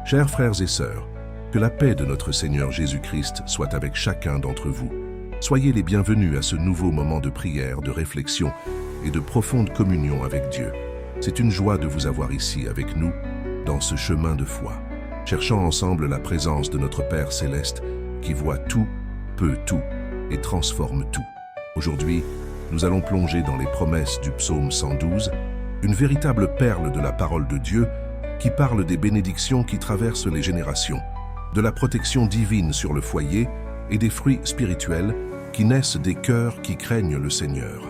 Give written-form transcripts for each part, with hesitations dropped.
Chers frères et sœurs, que la paix de notre Seigneur Jésus-Christ soit avec chacun d'entre vous. Soyez les bienvenus à ce nouveau moment de prière, de réflexion et de profonde communion avec Dieu. C'est une joie de vous avoir ici avec nous, dans ce chemin de foi, cherchant ensemble la présence de notre Père Céleste qui voit tout, peut tout et transforme tout. Aujourd'hui, nous allons plonger dans les promesses du psaume 112, une véritable perle de la parole de Dieu qui parle des bénédictions qui traversent les générations, de la protection divine sur le foyer et des fruits spirituels qui naissent des cœurs qui craignent le Seigneur.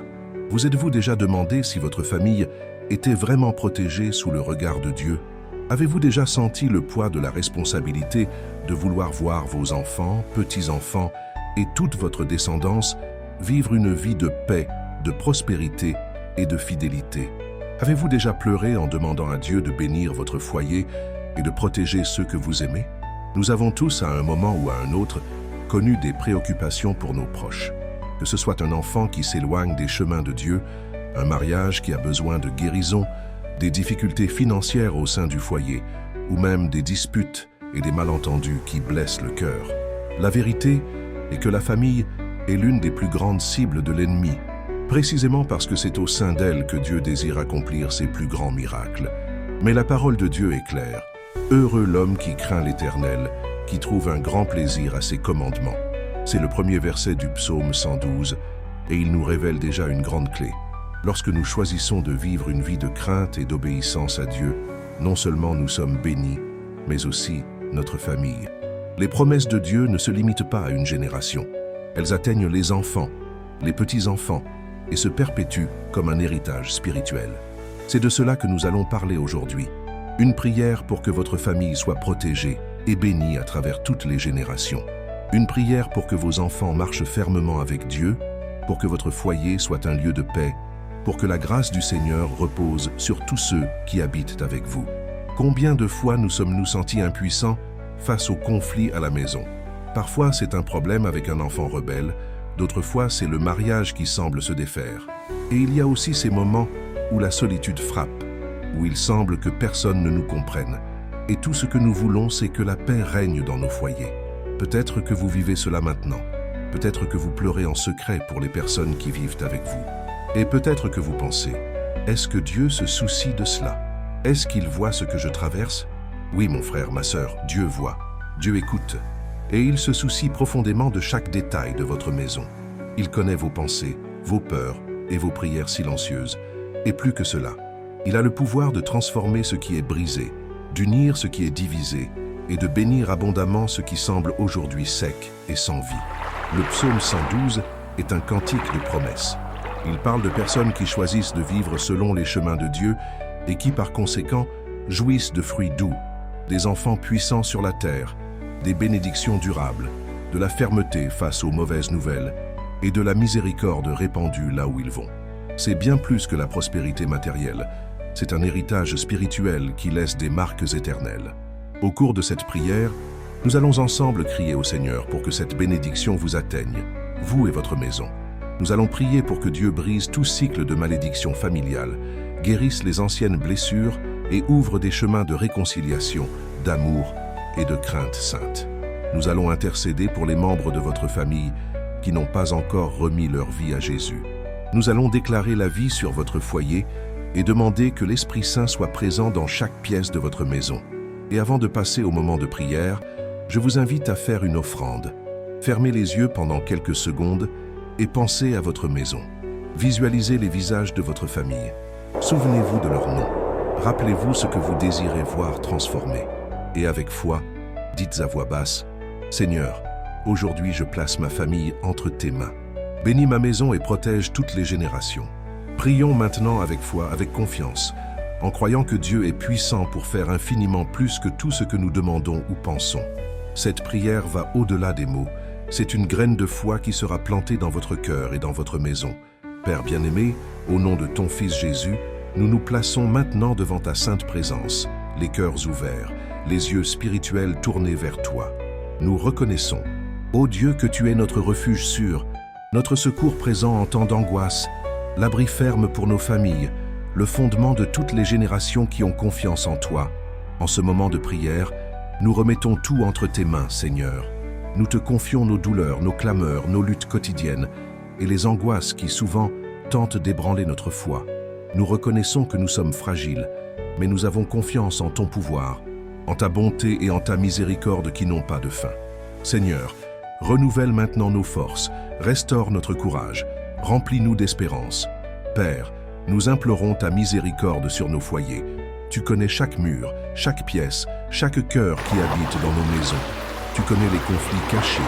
Vous êtes-vous déjà demandé si votre famille était vraiment protégée sous le regard de Dieu? Avez-vous déjà senti le poids de la responsabilité de vouloir voir vos enfants, petits-enfants et toute votre descendance vivre une vie de paix, de prospérité et de fidélité? Avez-vous déjà pleuré en demandant à Dieu de bénir votre foyer et de protéger ceux que vous aimez? Nous avons tous, à un moment ou à un autre, connu des préoccupations pour nos proches. Que ce soit un enfant qui s'éloigne des chemins de Dieu, un mariage qui a besoin de guérison, des difficultés financières au sein du foyer, ou même des disputes et des malentendus qui blessent le cœur. La vérité est que la famille est l'une des plus grandes cibles de l'ennemi, précisément parce que c'est au sein d'elle que Dieu désire accomplir ses plus grands miracles. Mais la parole de Dieu est claire. Heureux l'homme qui craint l'Éternel, qui trouve un grand plaisir à ses commandements. C'est le premier verset du psaume 112, et il nous révèle déjà une grande clé. Lorsque nous choisissons de vivre une vie de crainte et d'obéissance à Dieu, non seulement nous sommes bénis, mais aussi notre famille. Les promesses de Dieu ne se limitent pas à une génération. Elles atteignent les enfants, les petits-enfants, et se perpétuent comme un héritage spirituel. C'est de cela que nous allons parler aujourd'hui. Une prière pour que votre famille soit protégée et bénie à travers toutes les générations. Une prière pour que vos enfants marchent fermement avec Dieu, pour que votre foyer soit un lieu de paix, pour que la grâce du Seigneur repose sur tous ceux qui habitent avec vous. Combien de fois nous sommes-nous sentis impuissants face aux conflits à la maison? Parfois, c'est un problème avec un enfant rebelle, d'autres fois, c'est le mariage qui semble se défaire. Et il y a aussi ces moments où la solitude frappe, où il semble que personne ne nous comprenne. Et tout ce que nous voulons, c'est que la paix règne dans nos foyers. Peut-être que vous vivez cela maintenant. Peut-être que vous pleurez en secret pour les personnes qui vivent avec vous. Et peut-être que vous pensez, est-ce que Dieu se soucie de cela? Est-ce qu'il voit ce que je traverse? Oui, mon frère, ma sœur, Dieu voit, Dieu écoute. Et il se soucie profondément de chaque détail de votre maison. Il connaît vos pensées, vos peurs et vos prières silencieuses. Et plus que cela, il a le pouvoir de transformer ce qui est brisé, d'unir ce qui est divisé et de bénir abondamment ce qui semble aujourd'hui sec et sans vie. Le psaume 112 est un cantique de promesses. Il parle de personnes qui choisissent de vivre selon les chemins de Dieu et qui, par conséquent, jouissent de fruits doux, des enfants puissants sur la terre, des bénédictions durables, de la fermeté face aux mauvaises nouvelles et de la miséricorde répandue là où ils vont. C'est bien plus que la prospérité matérielle, c'est un héritage spirituel qui laisse des marques éternelles. Au cours de cette prière, nous allons ensemble crier au Seigneur pour que cette bénédiction vous atteigne, vous et votre maison. Nous allons prier pour que Dieu brise tout cycle de malédiction familiale, guérisse les anciennes blessures et ouvre des chemins de réconciliation, d'amour et de crainte sainte. Nous allons intercéder pour les membres de votre famille qui n'ont pas encore remis leur vie à Jésus. Nous allons déclarer la vie sur votre foyer et demander que l'Esprit Saint soit présent dans chaque pièce de votre maison. Et avant de passer au moment de prière, je vous invite à faire une offrande. Fermez les yeux pendant quelques secondes et pensez à votre maison. Visualisez les visages de votre famille. Souvenez-vous de leur nom. Rappelez-vous ce que vous désirez voir transformé. Et avec foi, dites à voix basse, « Seigneur, aujourd'hui je place ma famille entre tes mains. Bénis ma maison et protège toutes les générations. » Prions maintenant avec foi, avec confiance, en croyant que Dieu est puissant pour faire infiniment plus que tout ce que nous demandons ou pensons. Cette prière va au-delà des mots. C'est une graine de foi qui sera plantée dans votre cœur et dans votre maison. Père bien-aimé, au nom de ton Fils Jésus, nous nous plaçons maintenant devant ta sainte présence, les cœurs ouverts, les yeux spirituels tournés vers toi. Nous reconnaissons, ô Dieu, que tu es notre refuge sûr, notre secours présent en temps d'angoisse, l'abri ferme pour nos familles, le fondement de toutes les générations qui ont confiance en toi. En ce moment de prière, Nous remettons tout entre tes mains, Seigneur. Nous te confions nos douleurs, nos clameurs, nos luttes quotidiennes et les angoisses qui souvent tentent d'ébranler notre foi. Nous reconnaissons que nous sommes fragiles, mais nous avons confiance en ton pouvoir, en ta bonté et en ta miséricorde qui n'ont pas de fin. Seigneur, renouvelle maintenant nos forces, restaure notre courage, remplis-nous d'espérance. Père, nous implorons ta miséricorde sur nos foyers. Tu connais chaque mur, chaque pièce, chaque cœur qui habite dans nos maisons. Tu connais les conflits cachés,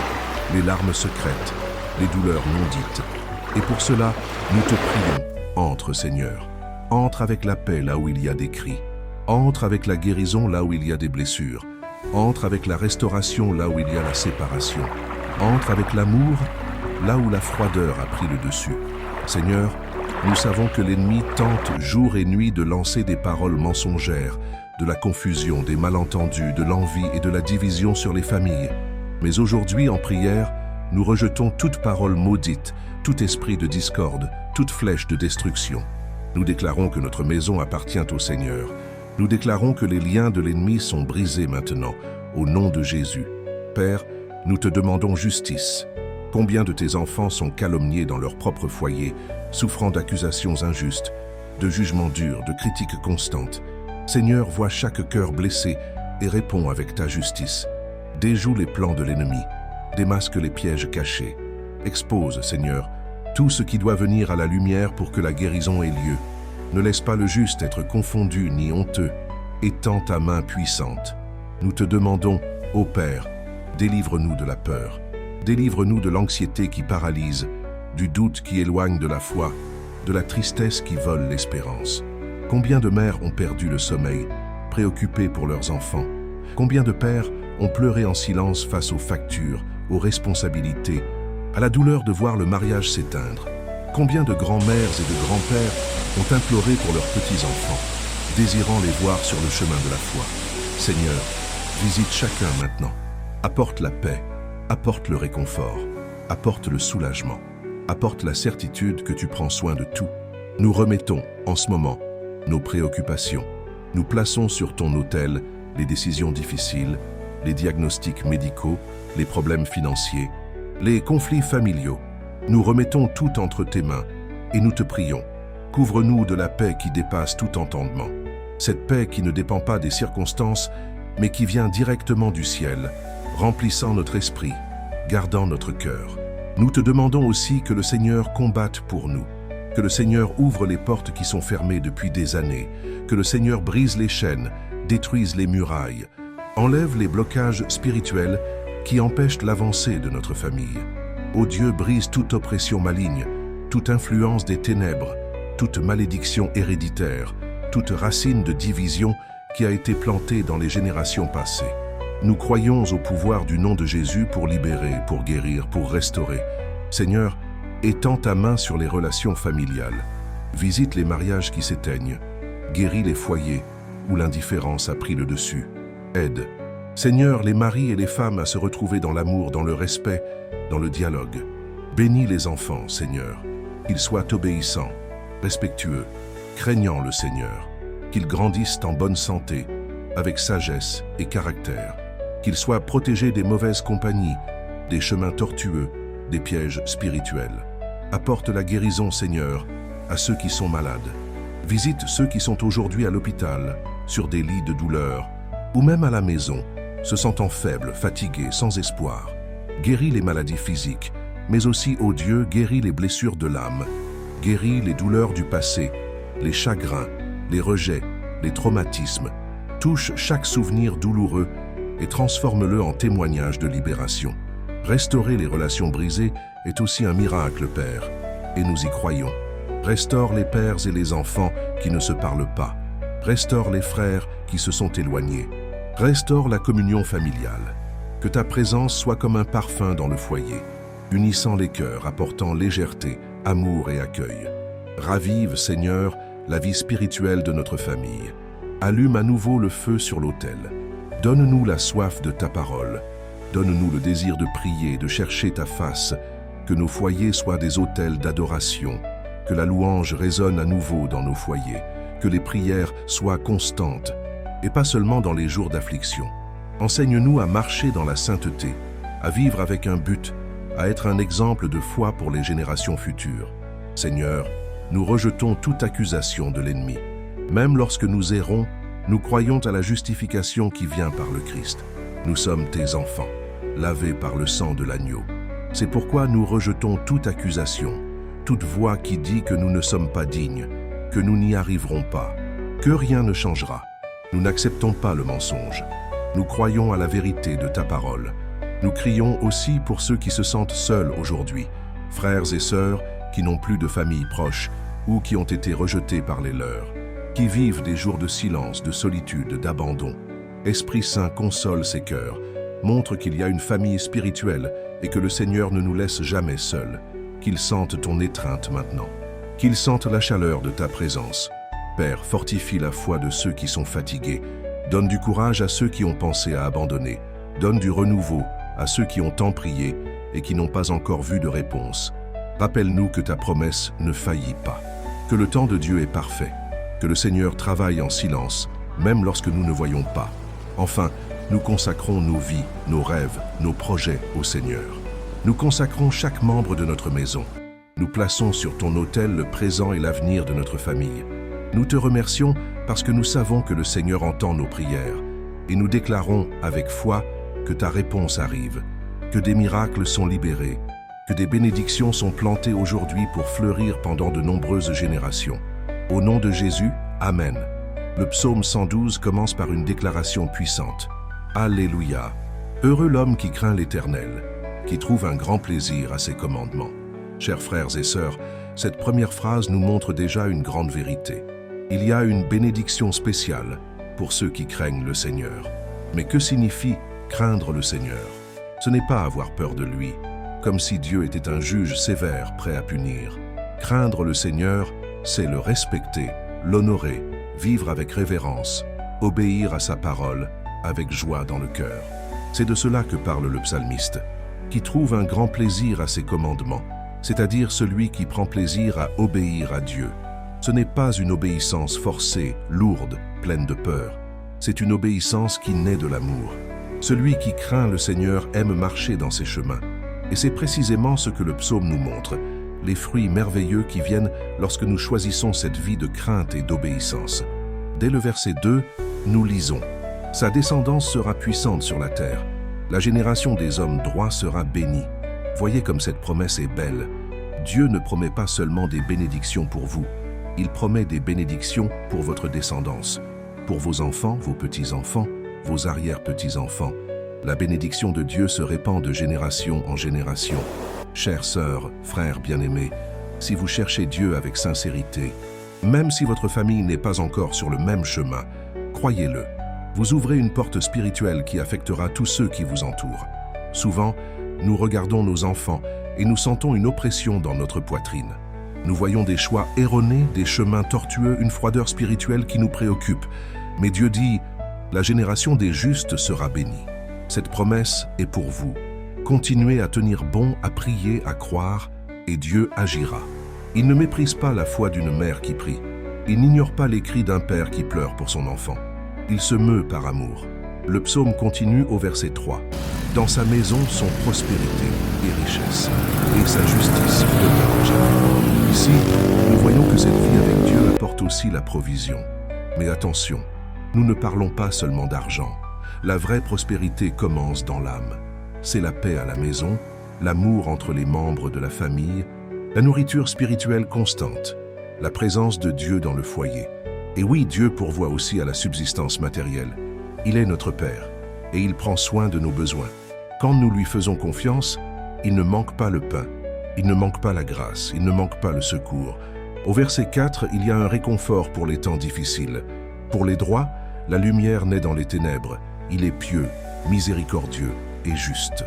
les larmes secrètes, les douleurs non dites. Et pour cela, nous te prions, entre Seigneur. Entre avec la paix là où il y a des cris. Entre avec la guérison là où il y a des blessures. Entre avec la restauration là où il y a la séparation. Entre avec l'amour là où la froideur a pris le dessus. Seigneur, nous savons que l'ennemi tente jour et nuit de lancer des paroles mensongères, de la confusion, des malentendus, de l'envie et de la division sur les familles. Mais aujourd'hui, en prière, nous rejetons toute parole maudite, tout esprit de discorde, toute flèche de destruction. Nous déclarons que notre maison appartient au Seigneur. Nous déclarons que les liens de l'ennemi sont brisés maintenant, au nom de Jésus. Père, nous te demandons justice. Combien de tes enfants sont calomniés dans leur propre foyer, souffrant d'accusations injustes, de jugements durs, de critiques constantes. Seigneur, vois chaque cœur blessé et réponds avec ta justice. Déjoue les plans de l'ennemi, démasque les pièges cachés. Expose, Seigneur, tout ce qui doit venir à la lumière pour que la guérison ait lieu. Ne laisse pas le juste être confondu ni honteux. Étends ta main puissante. Nous te demandons, ô Père, délivre-nous de la peur. Délivre-nous de l'anxiété qui paralyse, du doute qui éloigne de la foi, de la tristesse qui vole l'espérance. Combien de mères ont perdu le sommeil, préoccupées pour leurs enfants? Combien de pères ont pleuré en silence face aux factures, aux responsabilités, à la douleur de voir le mariage s'éteindre? Combien de grands-mères et de grands-pères ont imploré pour leurs petits-enfants, désirant les voir sur le chemin de la foi? Seigneur, visite chacun maintenant. Apporte la paix, apporte le réconfort, apporte le soulagement, apporte la certitude que tu prends soin de tout. Nous remettons, en ce moment, nos préoccupations. Nous plaçons sur ton autel les décisions difficiles, les diagnostics médicaux, les problèmes financiers, les conflits familiaux. Nous remettons tout entre tes mains et nous te prions. Couvre-nous de la paix qui dépasse tout entendement. Cette paix qui ne dépend pas des circonstances, mais qui vient directement du ciel, remplissant notre esprit, gardant notre cœur. Nous te demandons aussi que le Seigneur combatte pour nous, que le Seigneur ouvre les portes qui sont fermées depuis des années, que le Seigneur brise les chaînes, détruise les murailles, enlève les blocages spirituels qui empêchent l'avancée de notre famille. Ô Dieu, brise toute oppression maligne, toute influence des ténèbres, toute malédiction héréditaire, toute racine de division qui a été plantée dans les générations passées. Nous croyons au pouvoir du nom de Jésus pour libérer, pour guérir, pour restaurer. Seigneur, étends ta main sur les relations familiales. Visite les mariages qui s'éteignent. Guéris les foyers où l'indifférence a pris le dessus. Aide, Seigneur, les maris et les femmes à se retrouver dans l'amour, dans le respect, dans le dialogue. Bénis les enfants, Seigneur, qu'ils soient obéissants, respectueux, craignant le Seigneur, qu'ils grandissent en bonne santé, avec sagesse et caractère, qu'ils soient protégés des mauvaises compagnies, des chemins tortueux, des pièges spirituels. Apporte la guérison, Seigneur, à ceux qui sont malades. Visite ceux qui sont aujourd'hui à l'hôpital, sur des lits de douleur, ou même à la maison, se sentant faibles, fatigués, sans espoir. Guéris les maladies physiques, mais aussi, ô Dieu, guéris les blessures de l'âme. Guéris les douleurs du passé, les chagrins, les rejets, les traumatismes. Touche chaque souvenir douloureux et transforme-le en témoignage de libération. Restaurer les relations brisées est aussi un miracle, Père, et nous y croyons. Restaure les pères et les enfants qui ne se parlent pas. Restaure les frères qui se sont éloignés. Restaure la communion familiale. Que ta présence soit comme un parfum dans le foyer, unissant les cœurs, apportant légèreté, amour et accueil. Ravive, Seigneur, la vie spirituelle de notre famille. Allume à nouveau le feu sur l'autel. Donne-nous la soif de ta parole. Donne-nous le désir de prier, de chercher ta face. Que nos foyers soient des autels d'adoration. Que la louange résonne à nouveau dans nos foyers. Que les prières soient constantes, et pas seulement dans les jours d'affliction. Enseigne-nous à marcher dans la sainteté, à vivre avec un but, à être un exemple de foi pour les générations futures. Seigneur, nous rejetons toute accusation de l'ennemi. Même lorsque nous errons, nous croyons à la justification qui vient par le Christ. Nous sommes tes enfants, lavés par le sang de l'agneau. C'est pourquoi nous rejetons toute accusation, toute voix qui dit que nous ne sommes pas dignes, que nous n'y arriverons pas, que rien ne changera. Nous n'acceptons pas le mensonge. Nous croyons à la vérité de ta parole. Nous crions aussi pour ceux qui se sentent seuls aujourd'hui, frères et sœurs qui n'ont plus de famille proche ou qui ont été rejetés par les leurs, qui vivent des jours de silence, de solitude, d'abandon. Esprit Saint, console ces cœurs, montre qu'il y a une famille spirituelle et que le Seigneur ne nous laisse jamais seuls, qu'ils sentent ton étreinte maintenant, qu'ils sentent la chaleur de ta présence. Père, fortifie la foi de ceux qui sont fatigués, donne du courage à ceux qui ont pensé à abandonner, donne du renouveau à ceux qui ont tant prié et qui n'ont pas encore vu de réponse. Rappelle-nous que ta promesse ne faillit pas, que le temps de Dieu est parfait, que le Seigneur travaille en silence, même lorsque nous ne voyons pas. Enfin, nous consacrons nos vies, nos rêves, nos projets au Seigneur. Nous consacrons chaque membre de notre maison. Nous plaçons sur ton autel le présent et l'avenir de notre famille. Nous te remercions parce que nous savons que le Seigneur entend nos prières et nous déclarons avec foi que ta réponse arrive, que des miracles sont libérés, que des bénédictions sont plantées aujourd'hui pour fleurir pendant de nombreuses générations. Au nom de Jésus, Amen. Le psaume 112 commence par une déclaration puissante. Alléluia! Heureux l'homme qui craint l'Éternel, qui trouve un grand plaisir à ses commandements. Chers frères et sœurs, cette première phrase nous montre déjà une grande vérité. Il y a une bénédiction spéciale pour ceux qui craignent le Seigneur. Mais que signifie craindre le Seigneur? Ce n'est pas avoir peur de lui, comme si Dieu était un juge sévère prêt à punir. Craindre le Seigneur, c'est le respecter, l'honorer, vivre avec révérence, obéir à sa parole, avec joie dans le cœur. C'est de cela que parle le psalmiste, qui trouve un grand plaisir à ses commandements, c'est-à-dire celui qui prend plaisir à obéir à Dieu. Ce n'est pas une obéissance forcée, lourde, pleine de peur. C'est une obéissance qui naît de l'amour. Celui qui craint le Seigneur aime marcher dans ses chemins. Et c'est précisément ce que le psaume nous montre, les fruits merveilleux qui viennent lorsque nous choisissons cette vie de crainte et d'obéissance. Dès le verset 2, nous lisons « Sa descendance sera puissante sur la terre. La génération des hommes droits sera bénie. » Voyez comme cette promesse est belle. Dieu ne promet pas seulement des bénédictions pour vous. Il promet des bénédictions pour votre descendance, pour vos enfants, vos petits-enfants, vos arrière-petits-enfants. La bénédiction de Dieu se répand de génération en génération. Chères sœurs, frères bien-aimés, si vous cherchez Dieu avec sincérité, même si votre famille n'est pas encore sur le même chemin, croyez-le. Vous ouvrez une porte spirituelle qui affectera tous ceux qui vous entourent. Souvent, nous regardons nos enfants et nous sentons une oppression dans notre poitrine. Nous voyons des choix erronés, des chemins tortueux, une froideur spirituelle qui nous préoccupe. Mais Dieu dit, la génération des justes sera bénie. Cette promesse est pour vous. Continuez à tenir bon, à prier, à croire, et Dieu agira. Il ne méprise pas la foi d'une mère qui prie. Il n'ignore pas les cris d'un père qui pleure pour son enfant. Il se meut par amour. Le psaume continue au verset 3. Dans sa maison sont prospérité et richesse, et sa justice demeure à jamais. Ici, nous voyons que cette vie avec Dieu apporte aussi la provision. Mais attention, nous ne parlons pas seulement d'argent. La vraie prospérité commence dans l'âme. C'est la paix à la maison, l'amour entre les membres de la famille, la nourriture spirituelle constante, la présence de Dieu dans le foyer. Et oui, Dieu pourvoit aussi à la subsistance matérielle. Il est notre Père, et il prend soin de nos besoins. Quand nous lui faisons confiance, il ne manque pas le pain, il ne manque pas la grâce, il ne manque pas le secours. Au verset 4, il y a un réconfort pour les temps difficiles. Pour les droits, la lumière naît dans les ténèbres. Il est pieux, miséricordieux et juste.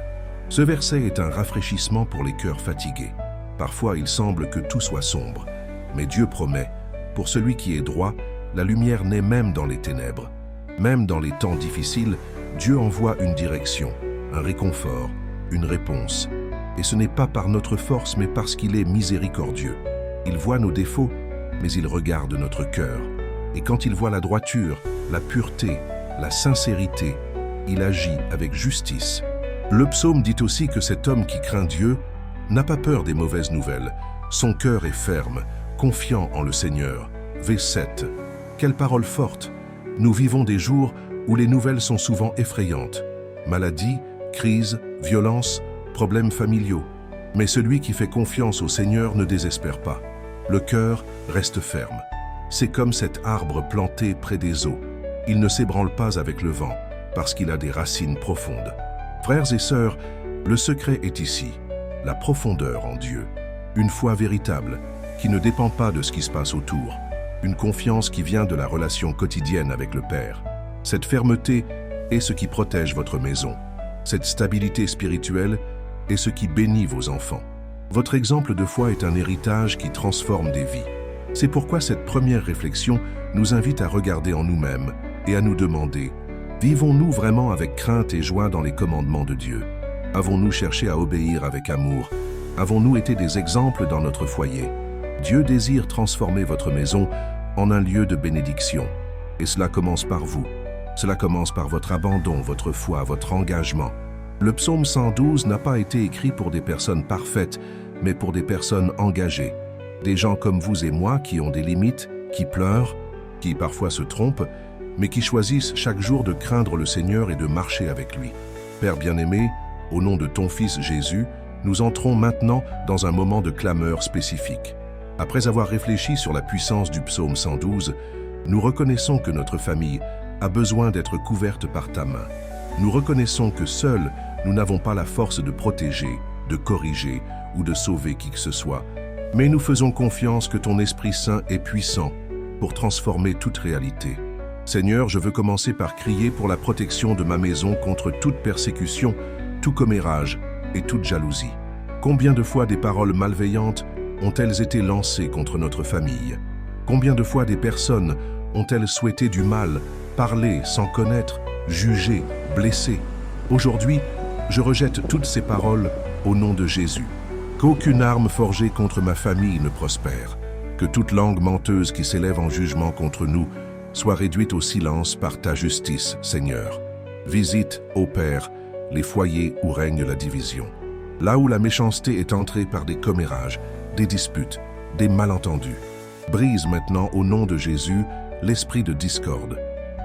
Ce verset est un rafraîchissement pour les cœurs fatigués. Parfois, il semble que tout soit sombre. Mais Dieu promet, pour celui qui est droit, la lumière naît même dans les ténèbres. Même dans les temps difficiles, Dieu envoie une direction, un réconfort, une réponse. Et ce n'est pas par notre force, mais parce qu'il est miséricordieux. Il voit nos défauts, mais il regarde notre cœur. Et quand il voit la droiture, la pureté, la sincérité, il agit avec justice. Le psaume dit aussi que cet homme qui craint Dieu n'a pas peur des mauvaises nouvelles. Son cœur est ferme, confiant en le Seigneur. V7. Quelle parole forte! Nous vivons des jours où les nouvelles sont souvent effrayantes. Maladies, crises, violences, problèmes familiaux. Mais celui qui fait confiance au Seigneur ne désespère pas. Le cœur reste ferme. C'est comme cet arbre planté près des eaux. Il ne s'ébranle pas avec le vent, parce qu'il a des racines profondes. Frères et sœurs, le secret est ici, la profondeur en Dieu. Une foi véritable, qui ne dépend pas de ce qui se passe autour. Une confiance qui vient de la relation quotidienne avec le Père. Cette fermeté est ce qui protège votre maison. Cette stabilité spirituelle est ce qui bénit vos enfants. Votre exemple de foi est un héritage qui transforme des vies. C'est pourquoi cette première réflexion nous invite à regarder en nous-mêmes et à nous demander: vivons-nous vraiment avec crainte et joie dans les commandements de Dieu? Avons-nous cherché à obéir avec amour? Avons-nous été des exemples dans notre foyer? Dieu désire transformer votre maison en un lieu de bénédiction. Et cela commence par vous. Cela commence par votre abandon, votre foi, votre engagement. Le psaume 112 n'a pas été écrit pour des personnes parfaites, mais pour des personnes engagées. Des gens comme vous et moi qui ont des limites, qui pleurent, qui parfois se trompent, mais qui choisissent chaque jour de craindre le Seigneur et de marcher avec lui. Père bien-aimé, au nom de ton Fils Jésus, nous entrons maintenant dans un moment de clameur spécifique. Après avoir réfléchi sur la puissance du psaume 112, nous reconnaissons que notre famille a besoin d'être couverte par ta main. Nous reconnaissons que seuls, nous n'avons pas la force de protéger, de corriger ou de sauver qui que ce soit, mais nous faisons confiance que ton Esprit Saint est puissant pour transformer toute réalité. Seigneur, je veux commencer par crier pour la protection de ma maison contre toute persécution, tout commérage et toute jalousie. Combien de fois des paroles malveillantes ont-elles été lancées contre notre famille? Combien de fois des personnes ont-elles souhaité du mal, parler sans connaître, juger, blesser? Aujourd'hui, je rejette toutes ces paroles au nom de Jésus. Qu'aucune arme forgée contre ma famille ne prospère. Que toute langue menteuse qui s'élève en jugement contre nous soit réduite au silence par ta justice, Seigneur. Visite, ô Père, les foyers où règne la division. Là où la méchanceté est entrée par des commérages, des disputes, des malentendus. Brise maintenant au nom de Jésus l'esprit de discorde.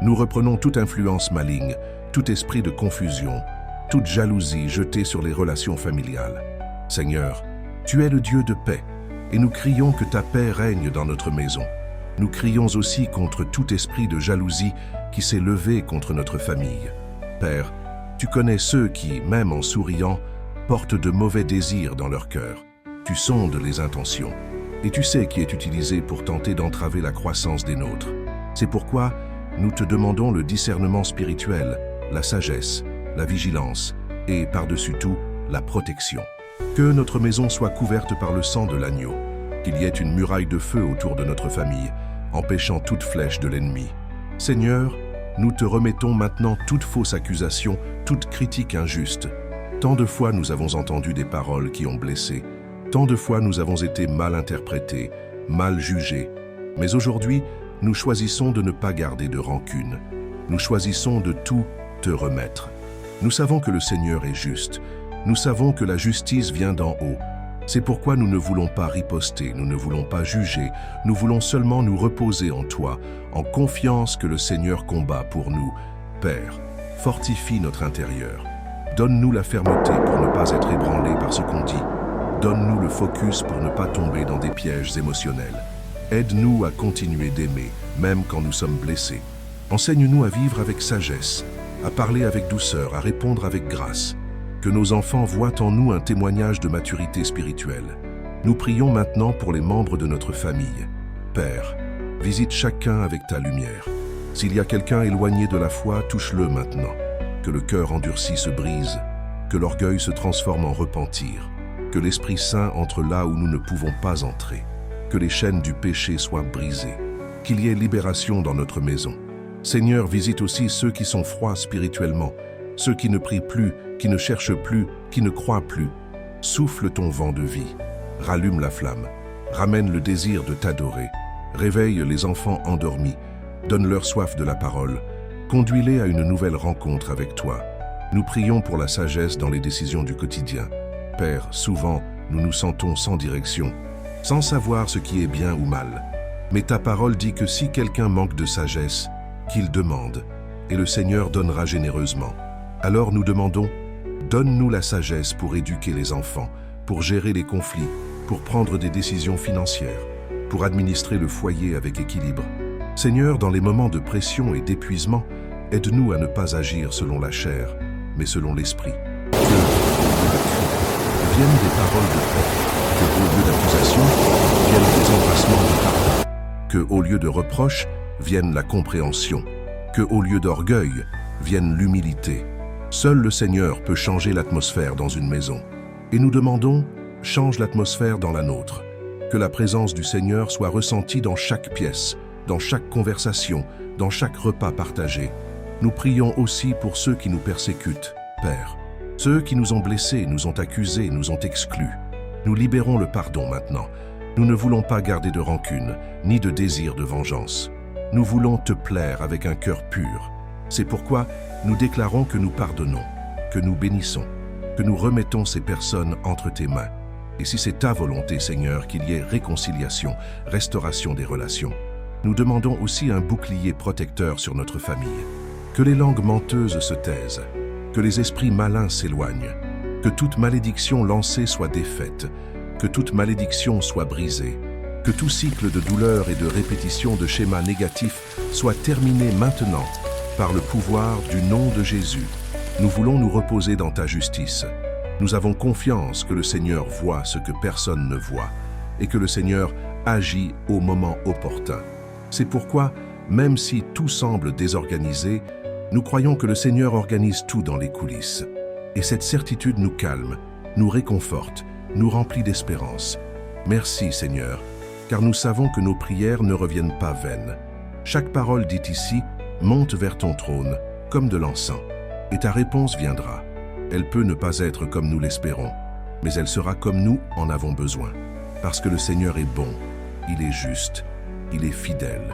Nous reprenons toute influence maligne, tout esprit de confusion, toute jalousie jetée sur les relations familiales. Seigneur, tu es le Dieu de paix, et nous crions que ta paix règne dans notre maison. Nous crions aussi contre tout esprit de jalousie qui s'est levé contre notre famille. Père, tu connais ceux qui, même en souriant, portent de mauvais désirs dans leur cœur. Tu sondes les intentions, et tu sais qui est utilisé pour tenter d'entraver la croissance des nôtres. C'est pourquoi nous te demandons le discernement spirituel, la sagesse, la vigilance et, par-dessus tout, la protection. Que notre maison soit couverte par le sang de l'agneau, qu'il y ait une muraille de feu autour de notre famille, empêchant toute flèche de l'ennemi. Seigneur, nous te remettons maintenant toute fausse accusation, toute critique injuste. Tant de fois nous avons entendu des paroles qui ont blessé, tant de fois nous avons été mal interprétés, mal jugés. Mais aujourd'hui, nous choisissons de ne pas garder de rancune. Nous choisissons de tout te remettre. Nous savons que le Seigneur est juste. Nous savons que la justice vient d'en haut. C'est pourquoi nous ne voulons pas riposter, nous ne voulons pas juger, nous voulons seulement nous reposer en toi, en confiance que le Seigneur combat pour nous. Père, fortifie notre intérieur. Donne-nous la fermeté pour ne pas être ébranlé par ce qu'on dit. Donne-nous le focus pour ne pas tomber dans des pièges émotionnels. Aide-nous à continuer d'aimer, même quand nous sommes blessés. Enseigne-nous à vivre avec sagesse, à parler avec douceur, à répondre avec grâce. Que nos enfants voient en nous un témoignage de maturité spirituelle. Nous prions maintenant pour les membres de notre famille. Père, visite chacun avec ta lumière. S'il y a quelqu'un éloigné de la foi, touche-le maintenant. Que le cœur endurci se brise, que l'orgueil se transforme en repentir, que l'Esprit Saint entre là où nous ne pouvons pas entrer, que les chaînes du péché soient brisées, qu'il y ait libération dans notre maison. Seigneur, visite aussi ceux qui sont froids spirituellement, ceux qui ne prient plus, qui ne cherchent plus, qui ne croient plus. Souffle ton vent de vie, rallume la flamme, ramène le désir de t'adorer, réveille les enfants endormis, donne-leur soif de la parole, Conduis-les à une nouvelle rencontre avec toi. Nous prions pour la sagesse dans les décisions du quotidien. Père, souvent, nous nous sentons sans direction, sans savoir ce qui est bien ou mal. Mais ta parole dit que si quelqu'un manque de sagesse, qu'il demande, et le Seigneur donnera généreusement. Alors nous demandons, donne-nous la sagesse pour éduquer les enfants, pour gérer les conflits, pour prendre des décisions financières, pour administrer le foyer avec équilibre. Seigneur, dans les moments de pression et d'épuisement, aide-nous à ne pas agir selon la chair, mais selon l'esprit. Que, viennent des paroles de paix, que, au lieu d'accusation, viennent des embrassements de pardon, que, au lieu de reproches, vienne la compréhension, que, au lieu d'orgueil, vienne l'humilité. Seul le Seigneur peut changer l'atmosphère dans une maison. Et nous demandons, change l'atmosphère dans la nôtre. Que la présence du Seigneur soit ressentie dans chaque pièce, dans chaque conversation, dans chaque repas partagé. Nous prions aussi pour ceux qui nous persécutent, Père. Ceux qui nous ont blessés, nous ont accusés, nous ont exclus. Nous libérons le pardon maintenant. Nous ne voulons pas garder de rancune, ni de désir de vengeance. Nous voulons te plaire avec un cœur pur. C'est pourquoi nous déclarons que nous pardonnons, que nous bénissons, que nous remettons ces personnes entre tes mains. Et si c'est ta volonté, Seigneur, qu'il y ait réconciliation, restauration des relations, nous demandons aussi un bouclier protecteur sur notre famille. Que les langues menteuses se taisent, que les esprits malins s'éloignent, que toute malédiction lancée soit défaite, que toute malédiction soit brisée, que tout cycle de douleur et de répétition de schémas négatifs soit terminé maintenant par le pouvoir du nom de Jésus. Nous voulons nous reposer dans ta justice. Nous avons confiance que le Seigneur voit ce que personne ne voit et que le Seigneur agit au moment opportun. C'est pourquoi, même si tout semble désorganisé, nous croyons que le Seigneur organise tout dans les coulisses. Et cette certitude nous calme, nous réconforte, nous remplit d'espérance. Merci Seigneur, car nous savons que nos prières ne reviennent pas vaines. Chaque parole dite ici monte vers ton trône, comme de l'encens, et ta réponse viendra. Elle peut ne pas être comme nous l'espérons, mais elle sera comme nous en avons besoin. Parce que le Seigneur est bon, il est juste, il est fidèle,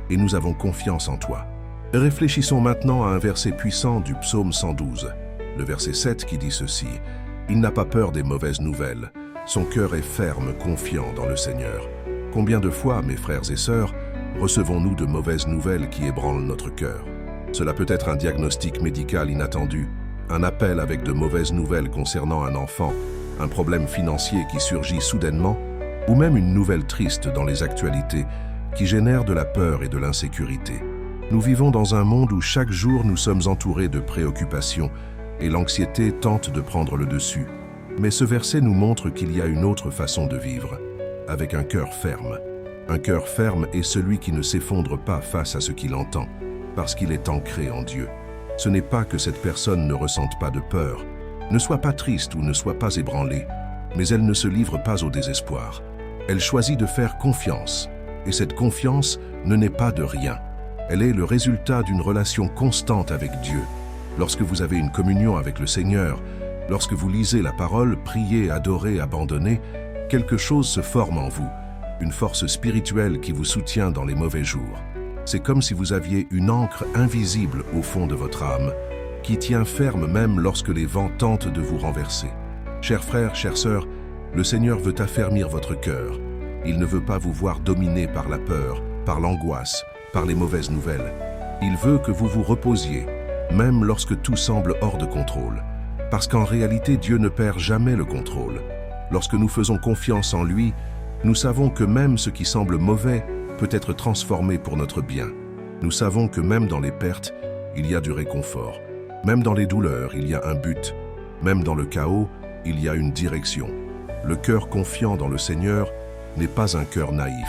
et nous avons confiance en toi. Réfléchissons maintenant à un verset puissant du psaume 112, le verset 7 qui dit ceci: « Il n'a pas peur des mauvaises nouvelles, son cœur est ferme, confiant dans le Seigneur. » Combien de fois, mes frères et sœurs, recevons-nous de mauvaises nouvelles qui ébranlent notre cœur? Cela peut être un diagnostic médical inattendu, un appel avec de mauvaises nouvelles concernant un enfant, un problème financier qui surgit soudainement, ou même une nouvelle triste dans les actualités qui génère de la peur et de l'insécurité. Nous vivons dans un monde où chaque jour nous sommes entourés de préoccupations et l'anxiété tente de prendre le dessus. Mais ce verset nous montre qu'il y a une autre façon de vivre, avec un cœur ferme. Un cœur ferme est celui qui ne s'effondre pas face à ce qu'il entend, parce qu'il est ancré en Dieu. Ce n'est pas que cette personne ne ressente pas de peur, ne soit pas triste ou ne soit pas ébranlée, mais elle ne se livre pas au désespoir. Elle choisit de faire confiance, et cette confiance ne naît pas de rien. Elle est le résultat d'une relation constante avec Dieu. Lorsque vous avez une communion avec le Seigneur, lorsque vous lisez la parole, priez, adorez, abandonnez, quelque chose se forme en vous, une force spirituelle qui vous soutient dans les mauvais jours. C'est comme si vous aviez une ancre invisible au fond de votre âme, qui tient ferme même lorsque les vents tentent de vous renverser. Chers frères, chères sœurs, le Seigneur veut affermir votre cœur. Il ne veut pas vous voir dominé par la peur, par l'angoisse, par les mauvaises nouvelles. Il veut que vous vous reposiez, même lorsque tout semble hors de contrôle. Parce qu'en réalité, Dieu ne perd jamais le contrôle. Lorsque nous faisons confiance en lui, nous savons que même ce qui semble mauvais peut être transformé pour notre bien. Nous savons que même dans les pertes, il y a du réconfort. Même dans les douleurs, il y a un but. Même dans le chaos, il y a une direction. Le cœur confiant dans le Seigneur n'est pas un cœur naïf,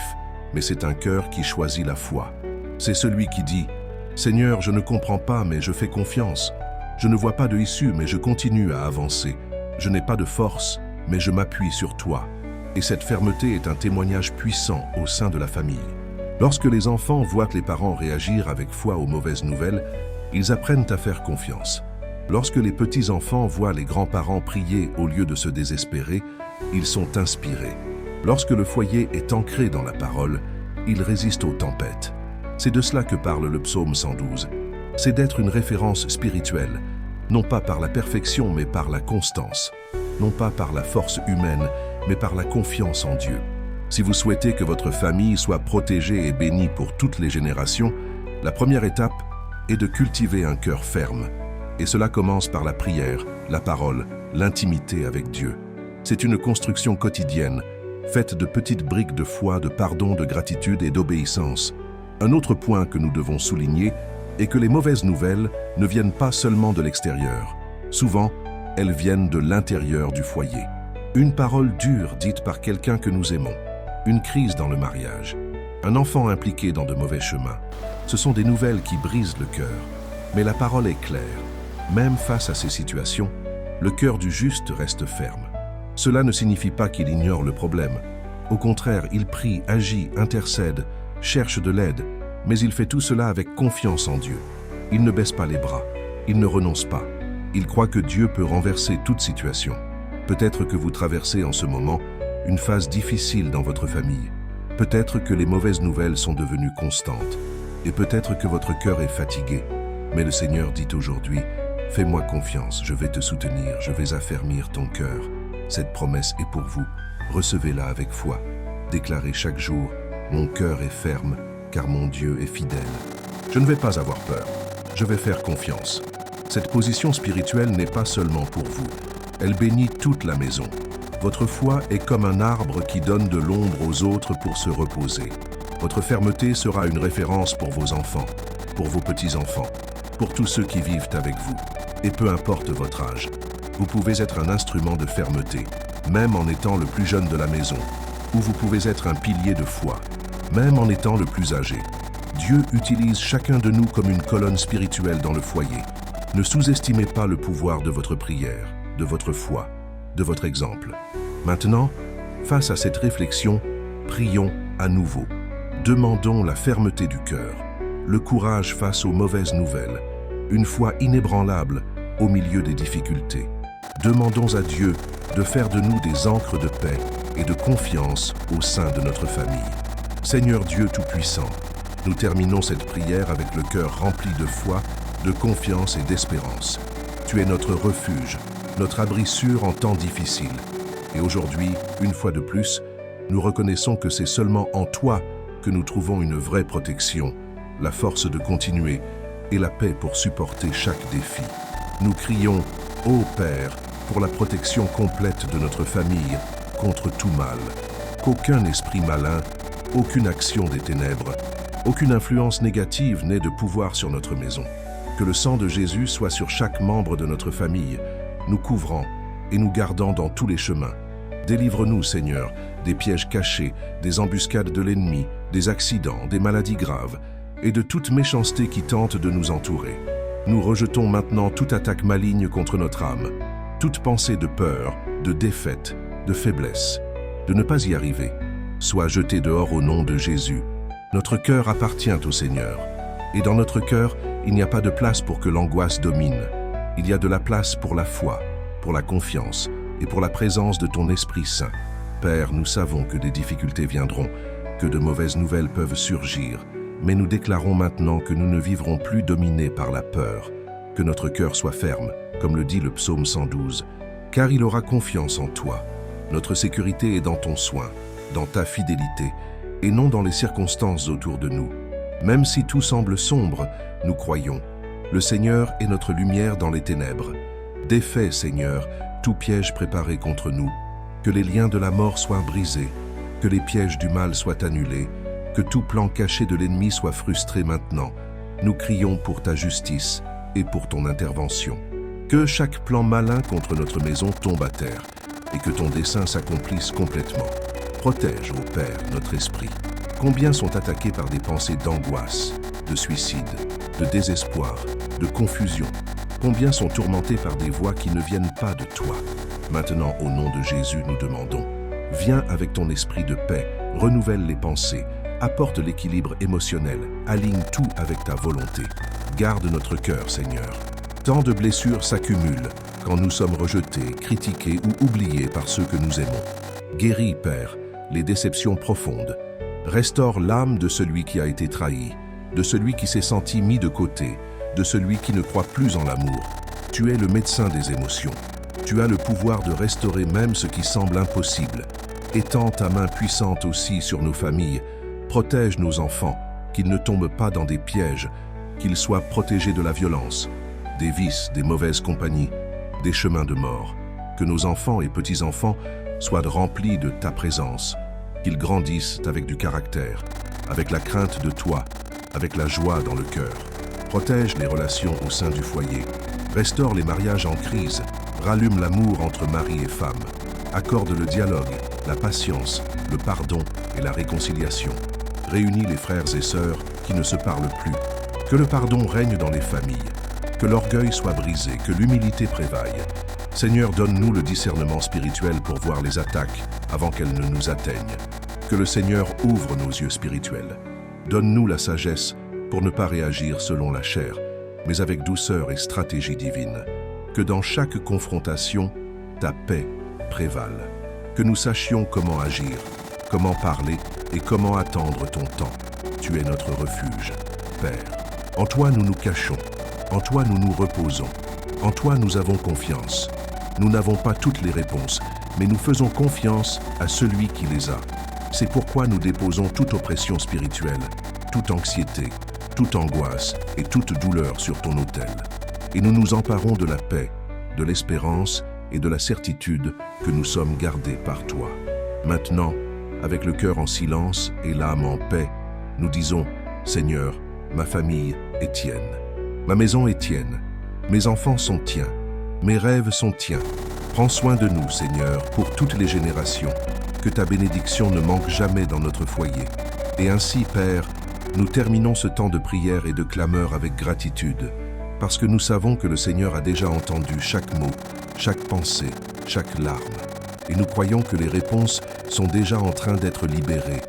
mais c'est un cœur qui choisit la foi. C'est celui qui dit « Seigneur, je ne comprends pas, mais je fais confiance. Je ne vois pas de issue, mais je continue à avancer. Je n'ai pas de force, mais je m'appuie sur toi. » Et cette fermeté est un témoignage puissant au sein de la famille. Lorsque les enfants voient les parents réagir avec foi aux mauvaises nouvelles, ils apprennent à faire confiance. Lorsque les petits-enfants voient les grands-parents prier au lieu de se désespérer, ils sont inspirés. Lorsque le foyer est ancré dans la parole, il résiste aux tempêtes. C'est de cela que parle le psaume 112. c'est d'être une référence spirituelle, non pas par la perfection mais par la constance, non pas par la force humaine mais par la confiance en Dieu. Si vous souhaitez que votre famille soit protégée et bénie pour toutes les générations, la première étape est de cultiver un cœur ferme. Et cela commence par la prière, la parole, l'intimité avec Dieu. C'est une construction quotidienne, faite de petites briques de foi, de pardon, de gratitude et d'obéissance. Un autre point que nous devons souligner est que les mauvaises nouvelles ne viennent pas seulement de l'extérieur. Souvent, elles viennent de l'intérieur du foyer. Une parole dure dite par quelqu'un que nous aimons, une crise dans le mariage, un enfant impliqué dans de mauvais chemins. Ce sont des nouvelles qui brisent le cœur. Mais la parole est claire. Même face à ces situations, le cœur du juste reste ferme. Cela ne signifie pas qu'il ignore le problème. Au contraire, il prie, agit, intercède, cherche de l'aide, mais il fait tout cela avec confiance en Dieu. Il ne baisse pas les bras, il ne renonce pas. Il croit que Dieu peut renverser toute situation. Peut-être que vous traversez en ce moment une phase difficile dans votre famille. Peut-être que les mauvaises nouvelles sont devenues constantes. Et peut-être que votre cœur est fatigué. Mais le Seigneur dit aujourd'hui, « Fais-moi confiance, je vais te soutenir, je vais affermir ton cœur. Cette promesse est pour vous. Recevez-la avec foi. Déclarez chaque jour, « Mon cœur est ferme, car mon Dieu est fidèle. Je ne vais pas avoir peur. Je vais faire confiance. » Cette position spirituelle n'est pas seulement pour vous. Elle bénit toute la maison. Votre foi est comme un arbre qui donne de l'ombre aux autres pour se reposer. Votre fermeté sera une référence pour vos enfants, pour vos petits-enfants, pour tous ceux qui vivent avec vous. Et peu importe votre âge, vous pouvez être un instrument de fermeté, même en étant le plus jeune de la maison, ou vous pouvez être un pilier de foi, même en étant le plus âgé. Dieu utilise chacun de nous comme une colonne spirituelle dans le foyer. Ne sous-estimez pas le pouvoir de votre prière, de votre foi, de votre exemple. Maintenant, face à cette réflexion, prions à nouveau. Demandons la fermeté du cœur, le courage face aux mauvaises nouvelles, une foi inébranlable au milieu des difficultés. Demandons à Dieu de faire de nous des ancres de paix et de confiance au sein de notre famille. Seigneur Dieu Tout-Puissant, nous terminons cette prière avec le cœur rempli de foi, de confiance et d'espérance. Tu es notre refuge, notre abri sûr en temps difficiles. Et aujourd'hui, une fois de plus, nous reconnaissons que c'est seulement en toi que nous trouvons une vraie protection, la force de continuer et la paix pour supporter chaque défi. Nous crions « Ô Père » pour la protection complète de notre famille contre tout mal. Qu'aucun esprit malin, aucune action des ténèbres, aucune influence négative n'ait de pouvoir sur notre maison. Que le sang de Jésus soit sur chaque membre de notre famille, nous couvrant et nous gardant dans tous les chemins. Délivre-nous, Seigneur, des pièges cachés, des embuscades de l'ennemi, des accidents, des maladies graves et de toute méchanceté qui tente de nous entourer. Nous rejetons maintenant toute attaque maligne contre notre âme, toute pensée de peur, de défaite, de faiblesse, de ne pas y arriver. Soit jetée dehors au nom de Jésus. Notre cœur appartient au Seigneur. Et dans notre cœur, il n'y a pas de place pour que l'angoisse domine. Il y a de la place pour la foi, pour la confiance et pour la présence de ton Esprit Saint. Père, nous savons que des difficultés viendront, que de mauvaises nouvelles peuvent surgir, mais nous déclarons maintenant que nous ne vivrons plus dominés par la peur, que notre cœur soit ferme, comme le dit le psaume 112, car il aura confiance en toi. Notre sécurité est dans ton soin, dans ta fidélité, et non dans les circonstances autour de nous. Même si tout semble sombre, nous croyons. Le Seigneur est notre lumière dans les ténèbres. Défais, Seigneur, tout piège préparé contre nous. Que les liens de la mort soient brisés, que les pièges du mal soient annulés, que tout plan caché de l'ennemi soit frustré maintenant. Nous crions pour ta justice et pour ton intervention. Que chaque plan malin contre notre maison tombe à terre et que ton dessein s'accomplisse complètement. Protège, ô Père, notre esprit. Combien sont attaqués par des pensées d'angoisse, de suicide, de désespoir, de confusion? Combien sont tourmentés par des voix qui ne viennent pas de toi? Maintenant, au nom de Jésus, nous demandons, viens avec ton esprit de paix, renouvelle les pensées, apporte l'équilibre émotionnel, aligne tout avec ta volonté. Garde notre cœur, Seigneur. Tant de blessures s'accumulent quand nous sommes rejetés, critiqués ou oubliés par ceux que nous aimons. Guéris, Père, les déceptions profondes. Restaure l'âme de celui qui a été trahi, de celui qui s'est senti mis de côté, de celui qui ne croit plus en l'amour. Tu es le médecin des émotions. Tu as le pouvoir de restaurer même ce qui semble impossible. Étends ta main puissante aussi sur nos familles. Protège nos enfants, qu'ils ne tombent pas dans des pièges, qu'ils soient protégés de la violence, des vices, des mauvaises compagnies, des chemins de mort. Que nos enfants et petits-enfants soient remplis de ta présence, qu'ils grandissent avec du caractère, avec la crainte de toi, avec la joie dans le cœur. Protège les relations au sein du foyer, restaure les mariages en crise, rallume l'amour entre mari et femme, accorde le dialogue, la patience, le pardon et la réconciliation. Réunis les frères et sœurs qui ne se parlent plus. Que le pardon règne dans les familles, que l'orgueil soit brisé, que l'humilité prévaille. Seigneur, donne-nous le discernement spirituel pour voir les attaques avant qu'elles ne nous atteignent. Que le Seigneur ouvre nos yeux spirituels. Donne-nous la sagesse pour ne pas réagir selon la chair, mais avec douceur et stratégie divine. Que dans chaque confrontation, ta paix prévale. Que nous sachions comment agir, comment parler et comment attendre ton temps. Tu es notre refuge, Père. En toi nous nous cachons, en toi nous nous reposons, en toi nous avons confiance. Nous n'avons pas toutes les réponses, mais nous faisons confiance à celui qui les a. C'est pourquoi nous déposons toute oppression spirituelle, toute anxiété, toute angoisse et toute douleur sur ton autel. Et nous nous emparons de la paix, de l'espérance et de la certitude que nous sommes gardés par toi. Maintenant, avec le cœur en silence et l'âme en paix, nous disons, Seigneur, ma famille est tienne, ma maison est tienne, mes enfants sont tiens, mes rêves sont tiens. Prends soin de nous, Seigneur, pour toutes les générations, que ta bénédiction ne manque jamais dans notre foyer. Et ainsi, Père, nous terminons ce temps de prière et de clameur avec gratitude, parce que nous savons que le Seigneur a déjà entendu chaque mot, chaque pensée, chaque larme. Et nous croyons que les réponses sont déjà en train d'être libérées.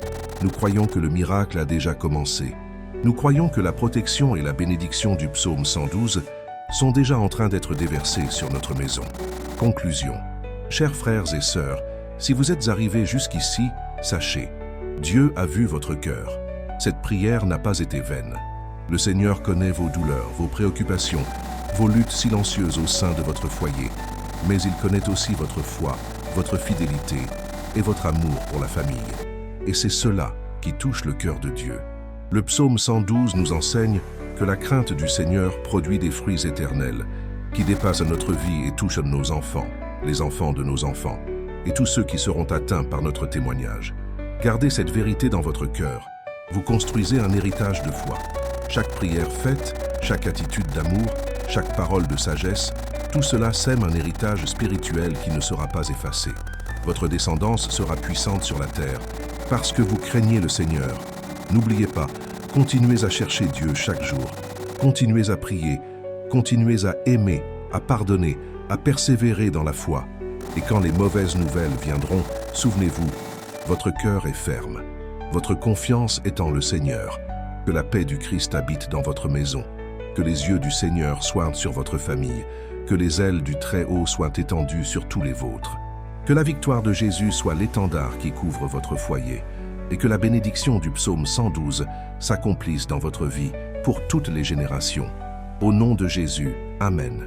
Nous croyons que le miracle a déjà commencé. Nous croyons que la protection et la bénédiction du psaume 112 sont déjà en train d'être déversées sur notre maison. Conclusion. Chers frères et sœurs, si vous êtes arrivés jusqu'ici, sachez, Dieu a vu votre cœur. Cette prière n'a pas été vaine. Le Seigneur connaît vos douleurs, vos préoccupations, vos luttes silencieuses au sein de votre foyer, mais il connaît aussi votre foi, votre fidélité et votre amour pour la famille. Et c'est cela qui touche le cœur de Dieu. Le psaume 112 nous enseigne que la crainte du Seigneur produit des fruits éternels qui dépassent notre vie et touchent nos enfants, les enfants de nos enfants, et tous ceux qui seront atteints par notre témoignage. Gardez cette vérité dans votre cœur. Vous construisez un héritage de foi. Chaque prière faite, chaque attitude d'amour, chaque parole de sagesse, tout cela sème un héritage spirituel qui ne sera pas effacé. Votre descendance sera puissante sur la terre, parce que vous craignez le Seigneur. N'oubliez pas, continuez à chercher Dieu chaque jour. Continuez à prier, continuez à aimer, à pardonner, à persévérer dans la foi. Et quand les mauvaises nouvelles viendront, souvenez-vous, votre cœur est ferme. Votre confiance est en le Seigneur. Que la paix du Christ habite dans votre maison. Que les yeux du Seigneur soient sur votre famille. Que les ailes du Très-Haut soient étendues sur tous les vôtres. Que la victoire de Jésus soit l'étendard qui couvre votre foyer. Et que la bénédiction du psaume 112 s'accomplisse dans votre vie pour toutes les générations. Au nom de Jésus, Amen.